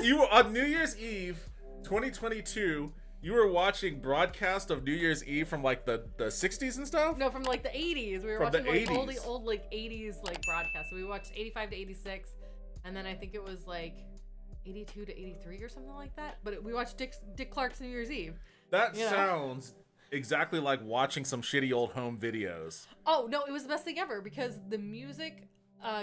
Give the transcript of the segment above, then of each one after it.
You were on New Year's Eve, 2022. You were watching broadcast of New Year's Eve from like the 60s and stuff? No, from like the 80s. We were from watching the like 80s. old like 80s like broadcasts. So we watched 85 to 86, and then I think it was like 82 to 83 or something like that. But we watched Dick Clark's New Year's Eve. That sounds exactly like watching some shitty old home videos. Oh no, it was the best thing ever because the music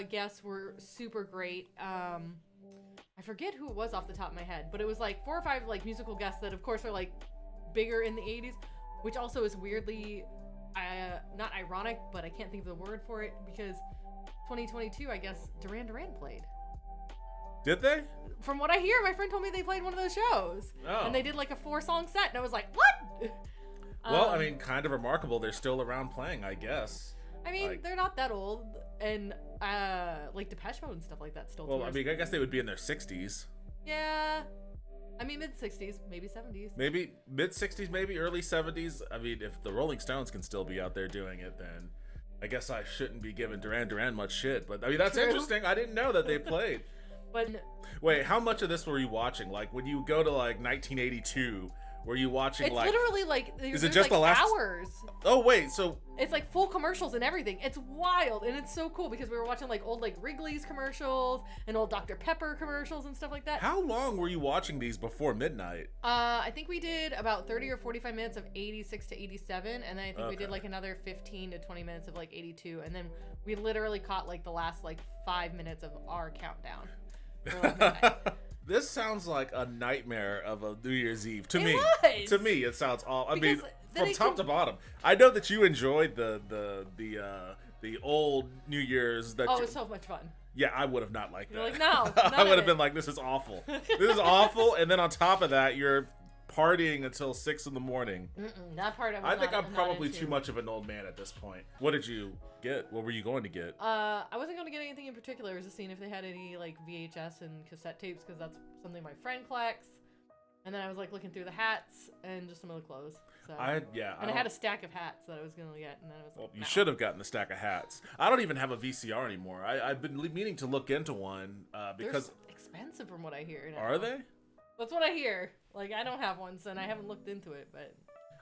guests were super great. I forget who it was off the top of my head, but it was like 4 or 5 like musical guests that of course are like bigger in the 80s, which also is weirdly not ironic, but I can't think of the word for it because 2022 I guess Duran Duran played. Did they? From what I hear, my friend told me they played one of those shows. Oh. And they did like a 4-song set and I was like, what? Well, I mean, kind of remarkable. They're still around playing, I guess. I mean, like, they're not that old, and like Depeche Mode and stuff like that still. Well, tours. I mean, I guess they would be in their 60s. Yeah, I mean mid 60s, maybe 70s. Maybe mid 60s, maybe early 70s. I mean, if the Rolling Stones can still be out there doing it, then I guess I shouldn't be giving Duran Duran much shit. But I mean, that's interesting. I didn't know that they played. But wait, how much of this were you watching? Like when you go to like 1982. Were you watching it's like? Literally like. Is it just like the last hours? Oh wait, so it's like full commercials and everything. It's wild and it's so cool because we were watching like old like Wrigley's commercials and old Dr. Pepper commercials and stuff like that. How long were you watching these before midnight? I think we did about 30 or 45 minutes of 86 to 87, and then I think we did like another 15 to 20 minutes of like 82, and then we literally caught like the last like 5 minutes of our countdown. For, like, midnight. This sounds like a nightmare of a New Year's Eve to me. Was. To me, it sounds all. I mean, Because from top to bottom. I know that you enjoyed the old New Year's. That Oh, it was so much fun. Yeah, I would have not liked that. You're like, no, I would have been like, this is awful. This is awful. And then on top of that, you're partying until 6 in the morning. That part I think I'm probably too much of an old man at this point. What did you get? What were you going to get? I wasn't going to get anything in particular. I was just seeing if they had any like VHS and cassette tapes because that's something my friend collects. And then I was like looking through the hats and just some of the clothes. So. I had a stack of hats that I was going to get, and then I was like, well, you should have gotten the stack of hats. I don't even have a VCR anymore. I've been meaning to look into one because they're expensive from what I hear. Now. Are they? That's what I hear. Like I don't have one, so and I haven't looked into it, but.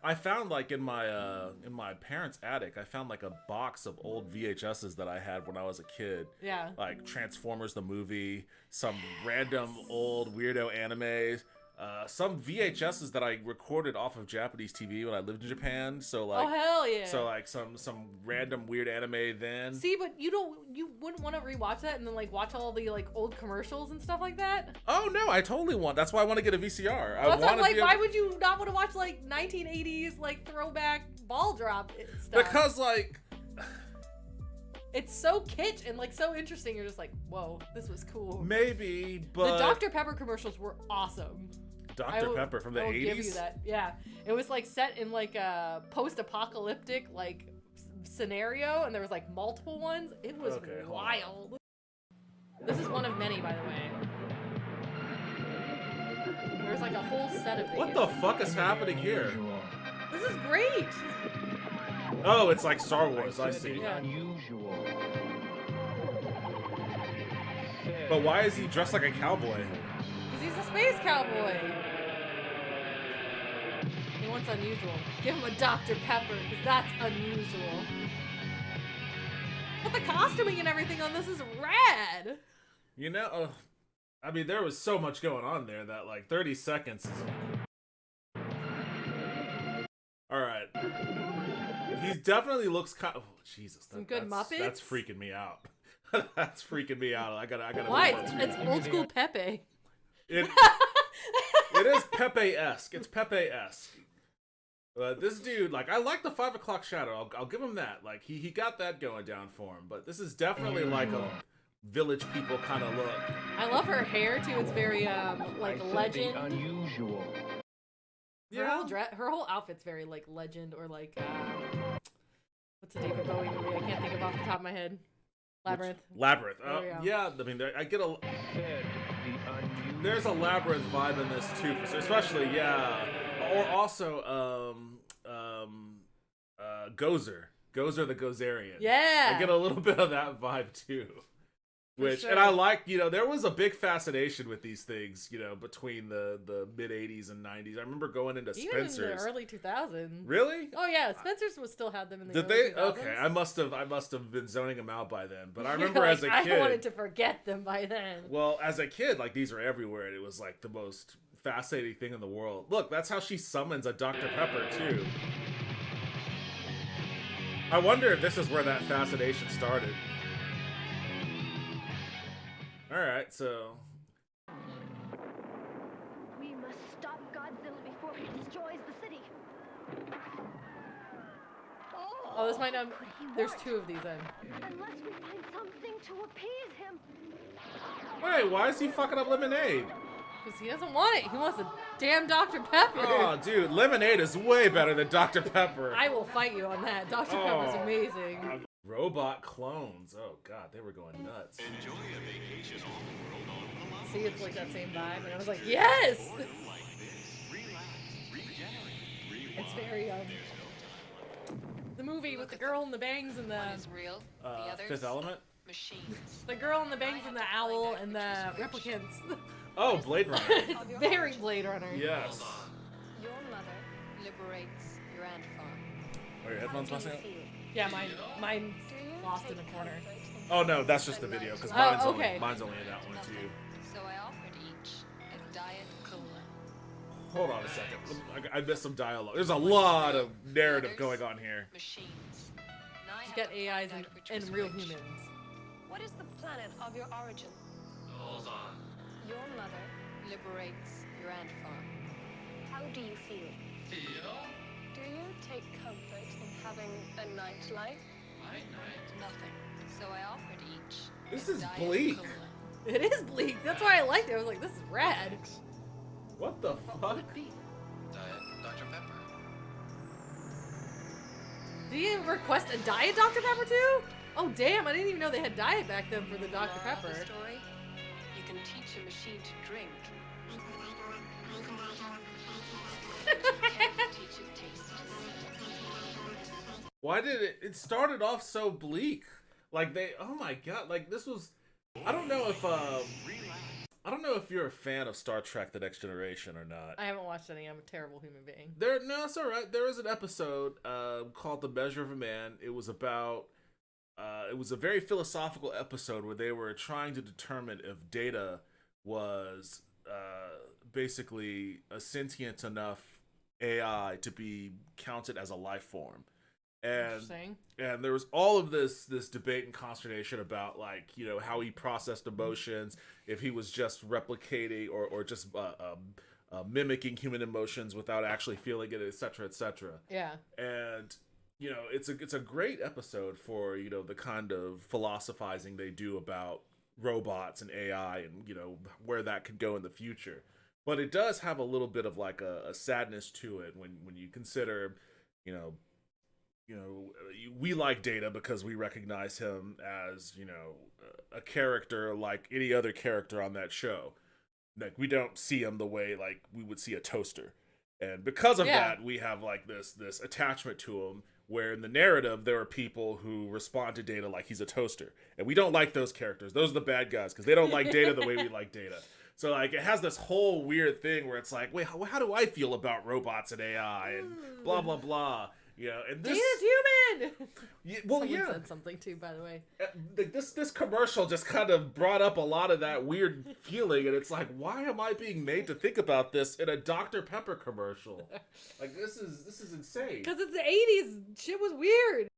I found like in my parents' attic, I found like a box of old VHSs that I had when I was a kid. Yeah. Like Transformers the movie, some random old weirdo animes, some VHSs that I recorded off of Japanese TV when I lived in Japan. So like, oh hell yeah. So like some random weird anime then. See, but you wouldn't want to rewatch that and then like watch all the like old commercials and stuff like that. Oh no, I totally want. That's why I want to get a VCR. Well, that's like, why would you not want to watch like 1980s like throwback ball drop stuff? Because like. It's so kitsch and like so interesting. You're just like, whoa, this was cool. Maybe, but the Dr. Pepper commercials were awesome. Dr. Pepper from the 80s? I will give you that. Yeah. It was like set in like a post-apocalyptic like scenario and there was like multiple ones. It was wild. This is one of many, by the way. There's like a whole set of these. What the fuck is happening here? This is great. Oh, it's like Star Wars, I see. Yeah. But why is he dressed like a cowboy? Because he's a space cowboy. He wants unusual. Give him a Dr. Pepper, because that's unusual. But the costuming and everything on this is rad. You know, I mean, there was so much going on there that like 30 seconds is... Alright. He definitely looks kind of... Oh, Jesus. Some good Muppets? That's freaking me out. That's freaking me out. I gotta. Why? It's old school Pepe. It is Pepe-esque. It's Pepe-esque. This dude, like, I like the 5 o'clock shadow. I'll give him that. Like, he got that going down for him. But this is definitely like a Village People kind of look. I love her hair too. It's very like Legend. Unusual. Yeah. Her whole outfit's very like Legend or like what's the David Bowie movie? I can't think of off the top of my head. Labyrinth. Labyrinth. Yeah, I mean, I get a... There's a Labyrinth vibe in this, too. Especially, yeah. Or also, Gozer. Gozer the Gozerian. Yeah. I get a little bit of that vibe, too. Which, sure. and I like, there was a big fascination with these things, between the mid 80s and 90s. I remember going into Even Spencer's. in the early 2000s. Really? Oh yeah, Spencer's was still had them in the Did early they? 2000s. Okay, I must have been zoning them out by then. But I remember as a kid. I wanted to forget them by then. Well, as a kid, like, these were everywhere, and it was like the most fascinating thing in the world. Look, that's how she summons a Dr. Pepper too. I wonder if this is where that fascination started. Alright, so... We must stop Godzilla before he destroys the city. Oh, this might not... There's two of these then. Unless we find something to appease him. Wait, why is he fucking up lemonade? Because he doesn't want it. He wants a damn Dr. Pepper. Oh, dude, lemonade is way better than Dr. Pepper. I will fight you on that. Dr. Pepper's amazing. Robot clones. Oh, God, they were going nuts. Enjoy a vacation off the world on Paloma. See, it's like that same vibe. And I was like, yes! Like this. Relax, regenerate, rewind. It's very, the movie with the girl and the bangs and the... One is real, the others Fifth Element? machines. The girl and the bangs and the owl and the replicants. Oh, Blade Runner. It's very Blade Runner. Yes. Your mother liberates your ant farm. Are your headphones messing up? Yeah, mine's lost in a corner. Oh, no, that's just the video, because Oh, okay. mine's only in that one, too. So I offered each a diet cola. Hold on a second. I missed some dialogue. There's a lot of narrative going on here. Machines. You get AIs and real humans. What is the planet of your origin? Hold on. Your mother liberates your ant farm. How do you feel? Feel? Do you take comfort in having a nightlife? Night. Nothing. So I offered each This a is diet bleak. cola. It is bleak. That's why I liked it. I was like, this is rad. What the What fuck? would it be? Diet Dr. Pepper. Do you request a diet Dr. Pepper too? Oh damn, I didn't even know they had diet back then for the Dr. Moral of the Pepper. story? You can teach a machine to drink. Can't teach it taste. Why did it started off so bleak? Like oh my god, like this was, I don't know if you're a fan of Star Trek The Next Generation or not. I haven't watched any. I'm a terrible human being. No, it's alright. There is an episode called The Measure of a Man. It was about, it was a very philosophical episode where they were trying to determine if Data was basically a sentient enough AI to be counted as a life form. Interesting. And there was all of this debate and consternation about, like, how he processed emotions, if he was just replicating or just mimicking human emotions without actually feeling it, etc., etc. Yeah. And it's a great episode for the kind of philosophizing they do about robots and AI and where that could go in the future. But it does have a little bit of like a sadness to it when you consider we like Data because we recognize him as a character like any other character on that show. Like, we don't see him the way like we would see a toaster, and because of that, we have like this attachment to him. Where in the narrative there are people who respond to Data like he's a toaster, and we don't like those characters. Those are the bad guys because they don't like Data the way we like Data. So like it has this whole weird thing where it's like, wait, how do I feel about robots and AI and blah blah blah. And this Data's human. Someone said something too, by the way. This commercial just kind of brought up a lot of that weird feeling, and it's like, why am I being made to think about this in a Dr. Pepper commercial? Like, this is insane. Because it's the 80s. Shit was weird.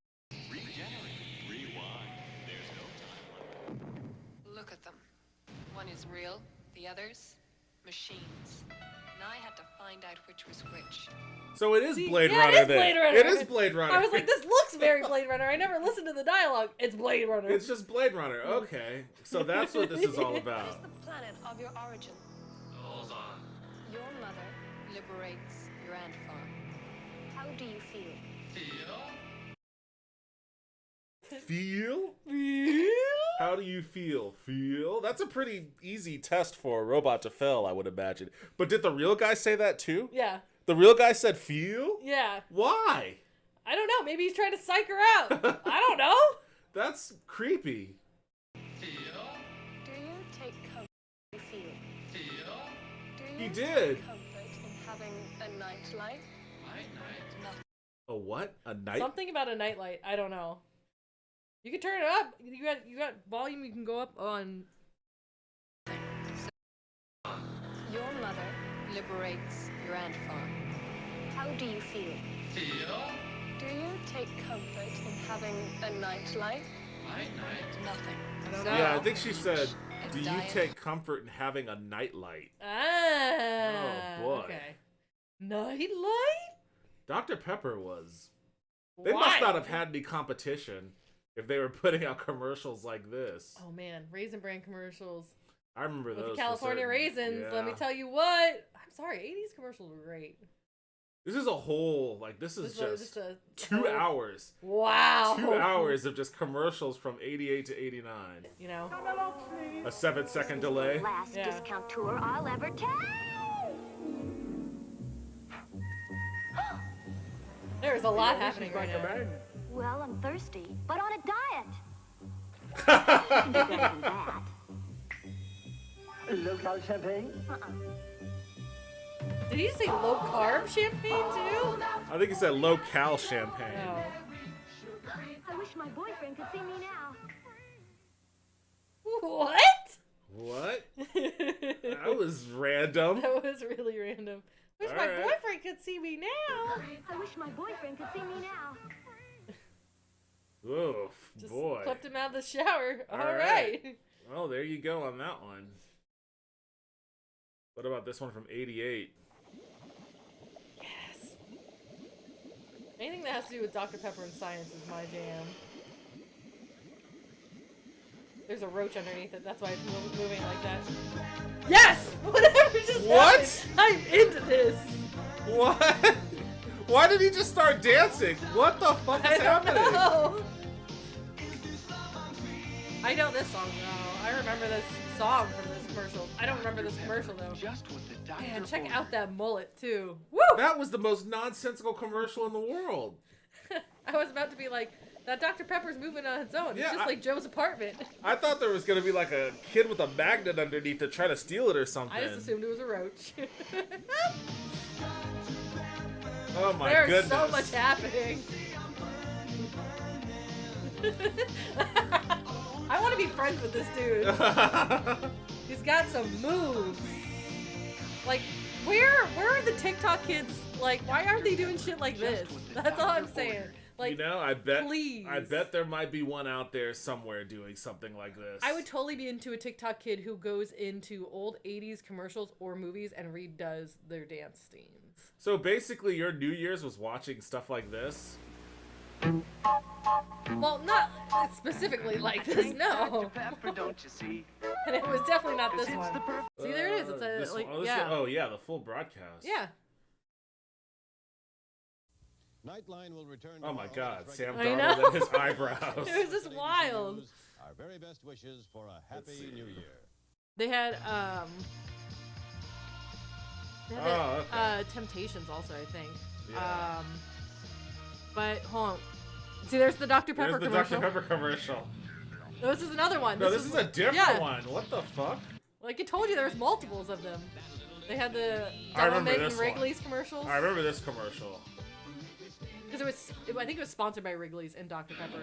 Regenerate, rewind. There's no time limit. Look at them. One is real, the others, machines. And I had to find out which was which. So it is Blade yeah, Runner. It is Blade Runner. It is Blade Runner. I was like, this looks very Blade Runner. I never listened to the dialogue. It's Blade Runner. It's just Blade Runner. Okay, so that's what this is all What is about. the planet of your origin? Hold on. Your mother liberates your ant farm. How do you feel? Feel? Feel? How do you feel? Feel? That's a pretty easy test for a robot to fail, I would imagine. But did the real guy say that too? Yeah. The real guy said feel? Yeah. Why? I don't know. Maybe he's trying to psych her out. I don't know. That's creepy. Feel? He did. Comfort in having a nightlife. Nothing. A what? A night? Something about a nightlight. I don't know. You can turn it up. You got volume. You can go up on. Your mother. Liberates your ant farm. How do you feel? Do you take comfort in having a nightlife? Nothing. I don't know. Yeah, I think she said, It's do you diet. take comfort in having a nightlight? Ah. Oh, boy. Okay. Nightlight. Dr. Pepper was... They Why? must not have had any competition if they were putting out commercials like this. Oh man, Raisin Bran commercials I remember with those. the for California certain. raisins. Let me Yeah. tell you what. I'm sorry, 80s commercials were great. This is a whole, like, this is just a 2 whole- hours. Wow. 2 hours of just commercials from 88 to 89. You know. A 7-second delay. Last Yeah. discount tour I'll ever take. There's a lot happening right now. Well, I'm thirsty, but on a diet. I Better than that. Local champagne? Did he say low carb champagne too? think he said low-cal champagne. Oh. I wish my boyfriend could see me now. What? What? That was random. That was really random. Wish my Alright. boyfriend could see me now. I wish my boyfriend could see me now. Oof, Just boy. clipped him out of the shower. All Alright. right. Well, there you go on that one. What about this one from 88? Yes. Anything that has to do with Dr. Pepper and science is my jam. There's a roach underneath it. That's why it's moving like that. Yes! Whatever just What? happened. I'm into this. What? Why did he just start dancing? What the fuck I is don't happening? know. I know this song though. I remember this song from this commercial. I don't remember this commercial though. Just what the doctor Man, check ordered. out that mullet too. Woo! That was the most nonsensical commercial in the world. I was about to be like, that Dr. Pepper's moving on its own. It's Yeah, just like Joe's apartment. I thought there was gonna be like a kid with a magnet underneath to try to steal it or something. I just assumed it was a roach. Oh my There's goodness. so much happening. I want to be friends with this dude. He's got some moves. Like, where are the TikTok kids? Like, why aren't they doing shit like this? That's all I'm saying. Like, you know, I bet please. there might be one out there somewhere doing something like this. I would totally be into a TikTok kid who goes into old 80s commercials or movies and redoes their dance scenes. So basically, your New Year's was watching stuff like this. Well, not specifically like this, no. Pepper, don't you see? And it was definitely not this It's one. the perfect. See, there it is. It's This a, like, one- oh, this yeah. oh yeah, the full broadcast. Yeah. Nightline will return. Oh my tomorrow God, with Sam I regular- know. Darnold and his eyebrows. It was just wild. Our very best wishes for a Let's happy see. new year. They had Oh, okay. Temptations also, I think. Yeah. But hold on. See, there's the Dr. Pepper There's the commercial. Dr. Pepper commercial. This is another one. No, this is a different yeah. one. What the fuck? Like I told you, there's multiples of them. They had the I remember Devilman this and one. Wrigley's commercials. I remember this commercial. Because I think it was sponsored by Wrigley's and Dr. Pepper.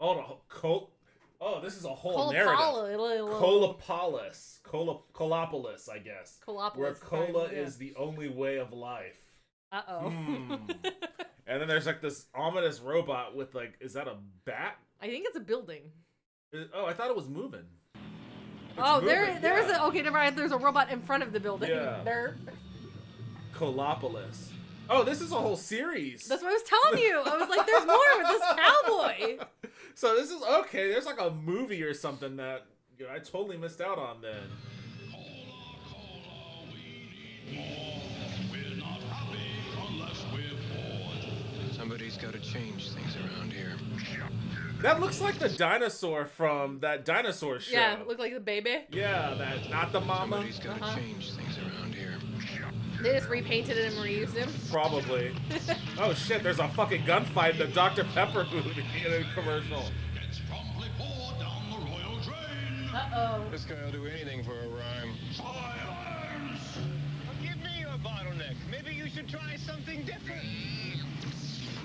Oh, this is a whole narrative. Colopolis, I guess. Colopolis, Where cola yeah. is the only way of life. Uh-oh. And then there's like this ominous robot with like, is that a bat? I think it's a building. Oh, I thought it was moving. It's Oh, moving, there is yeah. a, okay, never mind. There's a robot in front of the building. Yeah. There. Colopolis. Oh, this is a whole series. That's what I was telling you. I was like, there's more with this cowboy. So this is okay. There's like a movie or something that I totally missed out on then. Somebody's got to change things around here. That looks like the dinosaur from that dinosaur show. Yeah, look like the baby. Yeah, that not the mama. Somebody's got to change things around here. They just repainted it and reused him. Probably. Oh shit! There's a fucking gunfight in the Dr. Pepper movie in a commercial. Uh-oh. This guy will do anything for a rhyme. should try something different.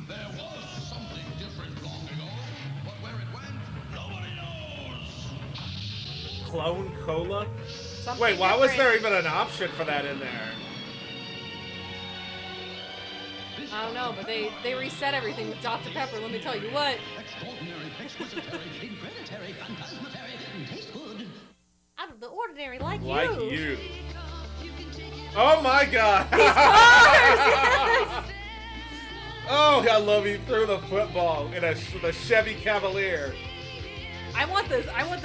There was something different long ago, but where it went, nobody knows. Clone Cola? Something Wait, why was there different. even an option for that in there? I don't know, but they reset everything with Dr. Pepper. Let me tell you what. Extraordinary, exquisitary, increditary, phantasmatary, taste good. Out of the ordinary, like Like you. you. Oh my god! Oh, I love he threw the football in the Chevy Cavalier. I want this. I want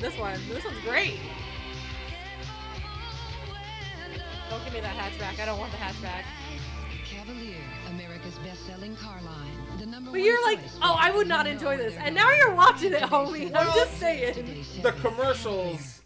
this one. This one's great. Don't give me that hatchback. I don't want the hatchback. Cavalier, America's best-selling car line. The number But one you're like, choice oh, I would not when you know enjoy this. they're And going. now you're watching it, homie. I'm just saying. The commercials,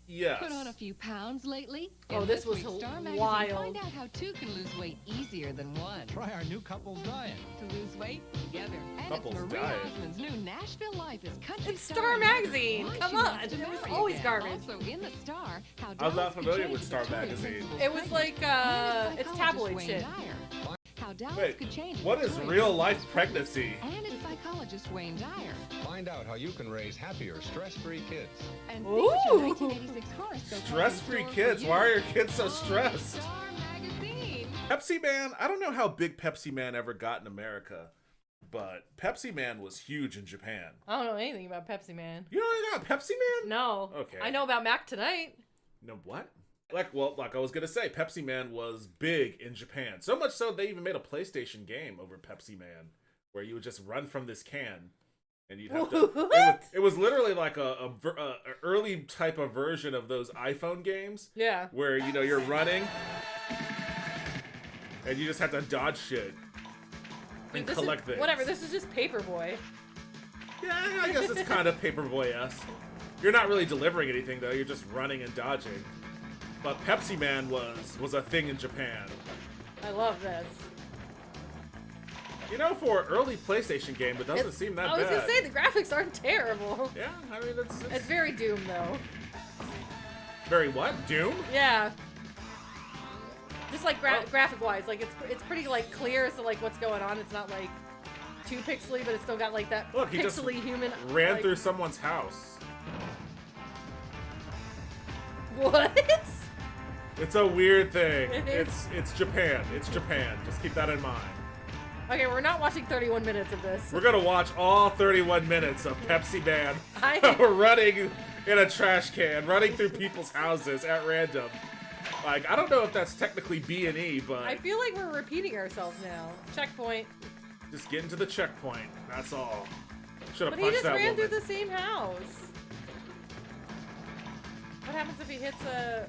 yes. Put on a few pounds lately? Oh, In this was week's Star Magazine, wild. Find out how two can lose weight easier than one. Try our new couple's diet. To lose weight together. And Couple's it's Marie diet. Osmond's new Nashville Life as country It's Star Magazine. Why Come she on. wants to It was marry always again. garbage. Also in the Star, how I'm Dallas not could familiar change with Star Victoria's Magazine. principles It was like, pregnant. it's And tabloid psychologist shit. Wayne Dyer. How Dallas Wait, could change what is Victoria's real life principles. pregnancy? And it's psychologist Wayne Dyer. Find out how you can raise happier, stress-free kids. And Ooh. Finch's 1986 horoscope Stress-free has in store for kids. you. Why are your kids so stressed? Star Magazine. Pepsi Man, I don't know how big Pepsi Man ever got in America, but Pepsi Man was huge in Japan. I don't know anything about Pepsi Man. You know anything about Pepsi Man? No. Okay. I know about Mac Tonight. No, what? Like I was gonna say, Pepsi Man was big in Japan. So much so they even made a PlayStation game over Pepsi Man, where you would just run from this can, and you'd have to. What? It was literally like a early type of version of those iPhone games, Yeah. where you're running, and you just have to dodge shit and This collect is, things. whatever. This is just Paperboy. Yeah, I guess it's kind of Paperboy-esque. You're not really delivering anything though. You're just running and dodging. But Pepsi Man was a thing in Japan. I love this. You know, for an early PlayStation game, it doesn't seem that I was bad. gonna say the graphics aren't terrible. Yeah, I mean it's It's very Doom though. very what? Doom? Yeah. Just like Oh. graphic wise, like it's pretty like clear as to like what's going on. It's not like too pixely, but it's still got like that Look, he pixely just human. ran like, through someone's house. What? It's a weird thing. It is. It's Japan. It's Japan. Just keep that in mind. Okay, we're not watching 31 minutes of this. We're gonna watch all 31 minutes of Pepsi Man I- running in a trash can, running through people's houses at random. Like, I don't know if that's technically B&E, but I feel like we're repeating ourselves now. Checkpoint. just getting to the checkpoint. That's all. Should have But he punched just that ran woman. through the same house. What happens if he hits a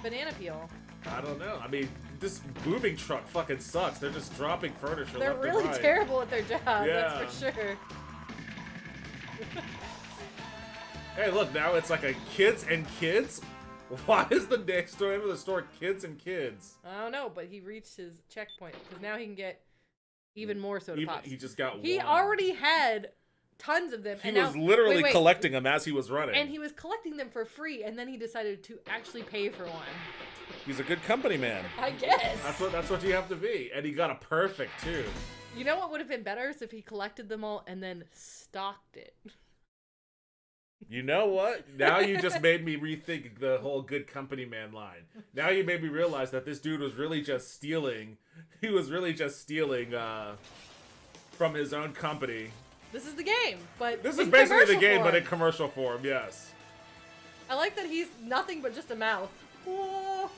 banana peel? I don't know. I mean, this moving truck fucking sucks. They're just dropping furniture They're left really and right. terrible at their job, Yeah. that's for sure. Hey, look, now it's like a Kids and Kids? Why is the next door name of the store Kids and Kids? I don't know, but he reached his checkpoint because now he can get even more soda Even, pops. he just got He one. already had tons of them. He and was now, literally wait. collecting them as he was running. And he was collecting them for free, and then he decided to actually pay for one. He's a good company man. I guess. That's what you have to be. And he got a perfect too. You know what would have been better is if he collected them all and then stocked it. You know what? Now you just made me rethink the whole good company man line. Now you made me realize that this dude was really just stealing. He was really just stealing from his own company. This is the game, but This is in basically the commercial game, form. but in commercial form, yes. I like that he's nothing but just a mouth. Whoa.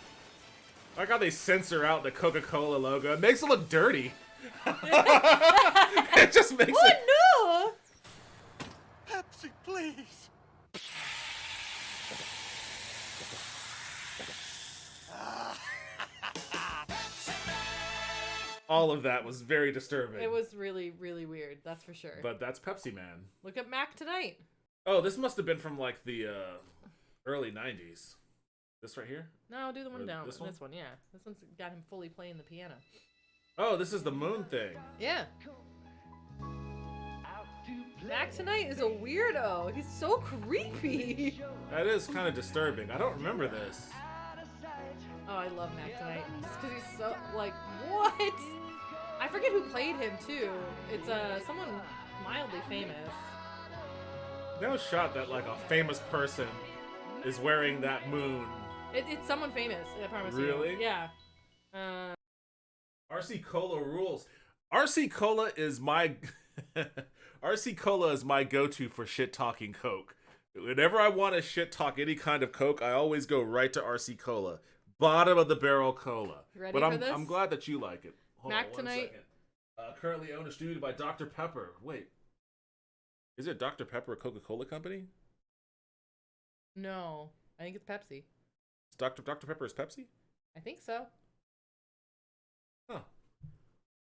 I like how they censor out the Coca-Cola logo. It makes it look dirty. It just makes What? it... No! Pepsi, please. All of that was very disturbing. It was really, really weird, that's for sure. But that's Pepsi Man. Look at Mac Tonight. Oh, this must have been from like the early 90s. This right here? No, do the one Or down. this This one? one, yeah. This one's got him fully playing the piano. Oh, this is the moon thing. Yeah. Mac Tonight is a weirdo. He's so creepy. That is kind of disturbing. I don't remember this. Oh, I love Mac tonight. Just because he's so, like, what? I forget who played him, too. It's someone mildly famous. No shot that, like, a famous person is wearing that moon. It's someone famous, I promise you. Really? Yeah. RC Cola rules. RC Cola is my... RC Cola is my go-to for shit-talking Coke. Whenever I want to shit-talk any kind of Coke, I always go right to RC Cola. Bottom of the barrel cola. Ready but for this? I'm glad that you like it. Hold Mac on one tonight. second. Currently owned and distributed by Dr. Pepper. Wait. Is it Dr. Pepper a Coca-Cola company? No. I think it's Pepsi. Dr. Pepper is Pepsi? I think so. Huh.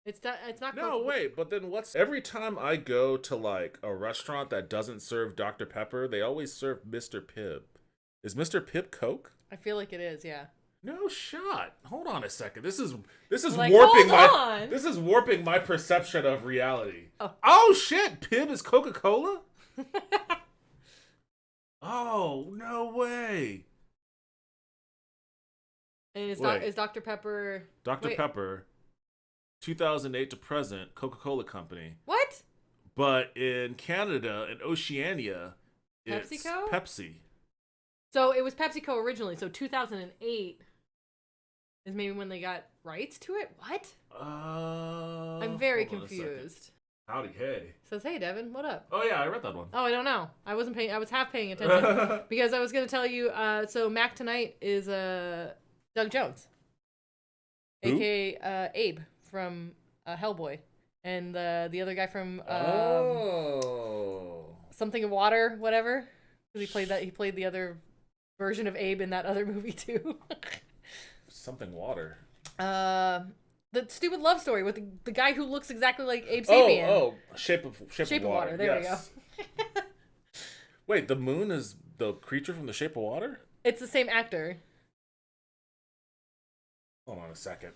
It's not No, wait, but then what's... Every time I go to, like, a restaurant that doesn't serve Dr. Pepper, they always serve Mr. Pibb. Is Mr. Pibb Coke? I feel like it is, yeah. No shot. Hold on a second. This is like, warping hold on. This is warping my perception of reality. Oh shit, Pibb is Coca-Cola? Oh, no way. And is Dr. Pepper... Dr. Pepper, 2008 to present, Coca-Cola Company. What? But in Canada and Oceania, it's PepsiCo? Pepsi. So it was PepsiCo originally, so 2008 is maybe when they got rights to it? What? I'm very confused. Howdy, hey. Says, hey, Devin, what up? Oh, yeah, I read that one. Oh, I don't know. I was half paying attention because I was going to tell you, so Mac tonight is Doug Jones. Who? AKA Abe from Hellboy. And the other guy from Something of Water, whatever. Because he played the other version of Abe in that other movie too. Something Water. The stupid love story with the guy who looks exactly like Abe Sapien. Oh, Shape of Water. There yes. we go. Wait, the moon is the creature from The Shape of Water? It's the same actor. Hold on a second.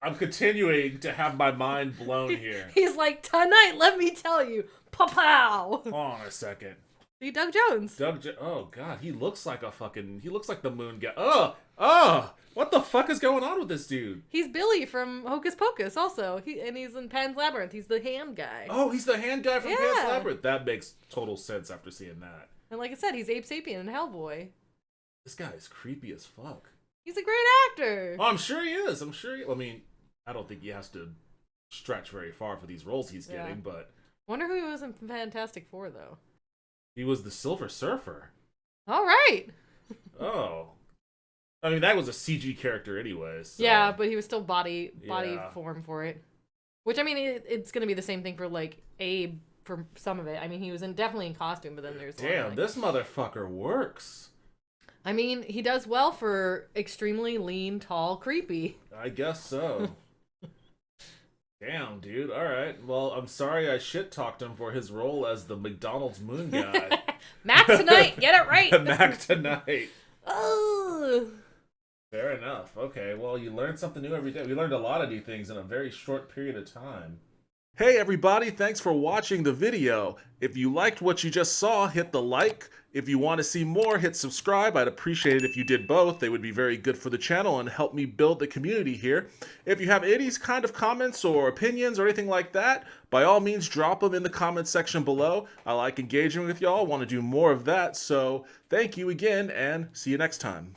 I'm continuing to have my mind blown here. He's like, tonight, let me tell you, pow. Hold on a second. See, Doug Jones. Oh god, he looks like the moon guy. What the fuck is going on with this dude? He's Billy from Hocus Pocus also. He's in Pan's Labyrinth. He's the hand guy. Oh, he's the hand guy from Pan's Labyrinth. That makes total sense after seeing that. And like I said, he's Abe Sapien in Hellboy. This guy is creepy as fuck. He's a great actor. Oh, I'm sure he is. I mean, I don't think he has to stretch very far for these roles he's getting, but... Wonder who he was in Fantastic Four, though. He was the Silver Surfer. All right. Oh. I mean, that was a CG character anyway. So. Yeah, but he was still body form for it. Which, I mean, it's going to be the same thing for, like, Abe for some of it. I mean, he was definitely in costume, but then there's... Damn, this motherfucker works. I mean, he does well for extremely lean, tall, creepy. I guess so. Damn, dude. All right. Well, I'm sorry I shit-talked him for his role as the McDonald's moon guy. Mac tonight! Get it right! Mac tonight. Oh. Fair enough. Okay, well, you learn something new every day. We learned a lot of new things in a very short period of time. Hey everybody, thanks for watching the video. If you liked what you just saw, hit the like. If you want to see more, hit subscribe. I'd appreciate it if you did both. They would be very good for the channel and help me build the community here. If you have any kind of comments or opinions or anything like that, by all means drop them in the comment section below. I like engaging with y'all, want to do more of that, so thank you again and see you next time.